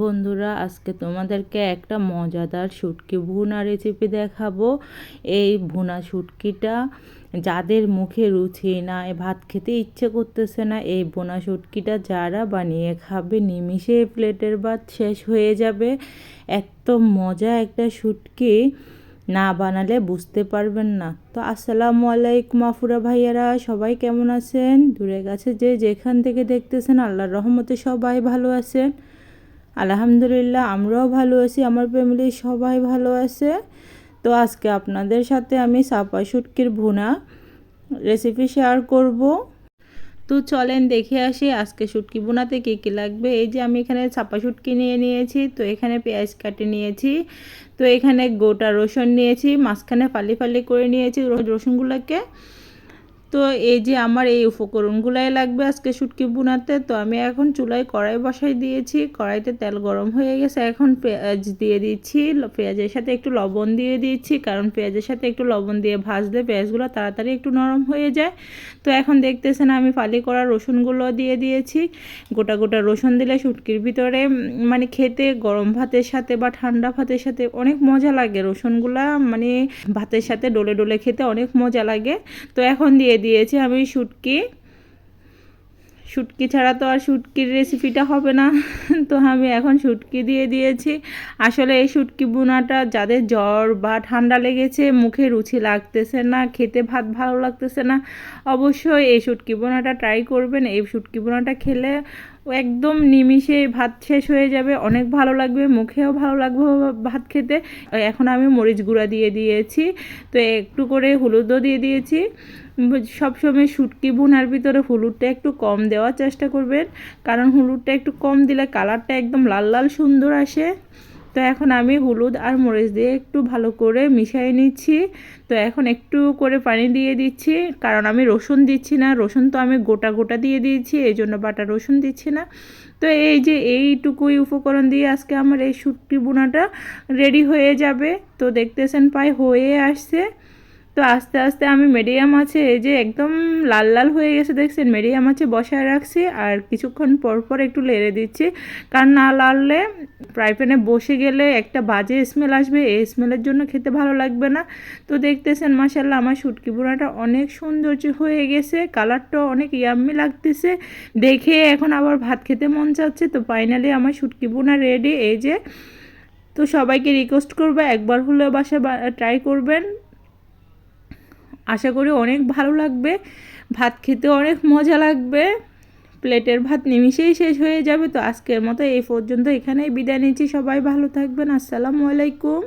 বন্ধুরা, আজকে তোমাদেরকে একটা মজাদার শুটকি ভুনা রেসিপি দেখাবো। এই ভুনা শুটকিটা যাদের মুখে রুচি নাই, ভাত খেতে ইচ্ছে করতেছে না, এই ভুনা শুটকিটা যারা বানিয়ে খাবে নিমিষে প্লেটের ভাত শেষ হয়ে যাবে। এত মজা একটা শুটকি, না বানালে বুঝতে পারবেন না। তো আসসালামু আলাইকুম আফুরা ভাইয়ারা, সবাই কেমন আছেন? দূরে কাছে যে যেখান থেকে দেখতেছেন, আল্লাহর রহমতে সবাই ভালো আছেন। আলহামদুলিল্লাহ, আমরাও ভালো আছি, আমার ফ্যামিলির সবাই ভালো আছে। তো আজকে আপনাদের সাথে আমি চাপা শুটকির ভুনা রেসিপি শেয়ার করব। তো চলেন দেখে আসি আজকে শুটকি ভুনাতে কী কী লাগবে। এই যে আমি এখানে চাপা শুটকি নিয়ে নিয়েছি, তো এখানে পেঁয়াজ কাটে নিয়েছি, তো এখানে গোটা রসুন নিয়েছি, মাঝখানে ফালি ফালি করে নিয়েছি রসুনগুলোকে। তো এই যে আমার এই উপকরণগুলাই লাগবে আজকে শুটকি ভুনাতে। তো আমি এখন চুলায় কড়াই বসাই দিয়েছি, কড়াইতে তেল গরম হয়ে গেছে, এখন পেঁয়াজ দিয়ে দিচ্ছি, পেঁয়াজের সাথে একটু লবণ দিয়ে দিচ্ছি, কারণ পেঁয়াজের সাথে একটু লবণ দিয়ে ভাজলে পেঁয়াজগুলো তাড়াতাড়ি একটু নরম হয়ে যায়। তো এখন দেখতেছেন আমি ফালি করা রসুনগুলো দিয়ে দিয়েছি। গোটা গোটা রসুন দিলে শুটকির ভিতরে মানে খেতে গরম ভাতের সাথে বা ঠান্ডা ভাতের সাথে অনেক মজা লাগে। রসুনগুলা মানে ভাতের সাথে ডলে ডলে খেতে অনেক মজা লাগে। তো এখন দিয়ে দিয়েছি আমি শুটকি ছাড়া তো আর শুটকির রেসিপিটা হবে না। তো আমি এখন শুটকি দিয়ে দিয়েছি। আসলে এই শুটকি ভুনাটা যাদের জ্বর বা ঠান্ডা লেগেছে, মুখে রুচি লাগতেছে না, খেতে ভাত ভালো লাগতেছে না, অবশ্যই এই শুটকি ভুনাটা ট্রাই করবেন। এই শুটকি ভুনাটা খেলে একদম নিমিষে ভাত শেষ হয়ে যাবে, অনেক ভালো লাগবে, মুখেও ভালো লাগবে ভাত খেতে। এখন আমি মরিচ গুঁড়া দিয়ে দিয়েছি, তো একটু করে হলুদও দিয়ে দিয়েছি। সবসময় শুটকি ভুনার ভিতরে হলুদটা একটু কম দেওয়ার চেষ্টা করবেন, কারণ হলুদটা একটু কম দিলে কালারটা একদম লাল লাল সুন্দর আসে। তো এখন আমি হলুদ আর মরিচ দিয়ে একটু ভালো করে মিশিয়ে নিচ্ছি। তো এখন একটু করে পানি দিয়ে দিচ্ছি, কারণ আমি রসুন দিচ্ছি না, রসুন তো আমি গোটা গোটা দিয়ে দিয়েছি, এই জন্য বাটা রসুন দিচ্ছি না। তো এই যে এইটুকুই উপকরণ দিয়ে আজকে আমার এই শুটকি ভুনাটা রেডি হয়ে যাবে। তো দেখতেছেন প্রায় হয়ে আসছে। তো আস্তে আস্তে আমি মিডিয়াম আছে, এই যে একদম লাল লাল হয়ে গেছে দেখছেন, মিডিয়াম আছে বসায় রাখছি, আর কিছুক্ষণ পর পর একটু লেড়ে দিচ্ছি, কারণ না লাড়লে ফ্রাই প্যানে বসে গেলে একটা বাজে স্মেল আসবে, এই স্মেলের জন্য খেতে ভালো লাগবে না। তো দেখতেছেন মাশাআল্লাহ আমার শুটকি ভুনাটা অনেক সৌন্দর্য হয়ে গেছে, কালারটাও অনেক ইয়াম্মি লাগতেছে, দেখে এখন আবার ভাত খেতে মন চাচ্ছে। তো ফাইনালি আমার শুটকি ভুনা রেডি। এই যে, তো সবাইকে রিকোয়েস্ট করবো একবার হলেও বাসায় ট্রাই করবেন, আশা করি অনেক ভালো লাগবে, ভাত খেতে অনেক মজা লাগবে, প্লেটের ভাত নিমিষেই শেষ হয়ে যাবে। তো আজকের মতো এই পর্যন্ত, এখানেই বিদায় নিচ্ছি, সবাই ভালো থাকবেন, আসসালামু আলাইকুম।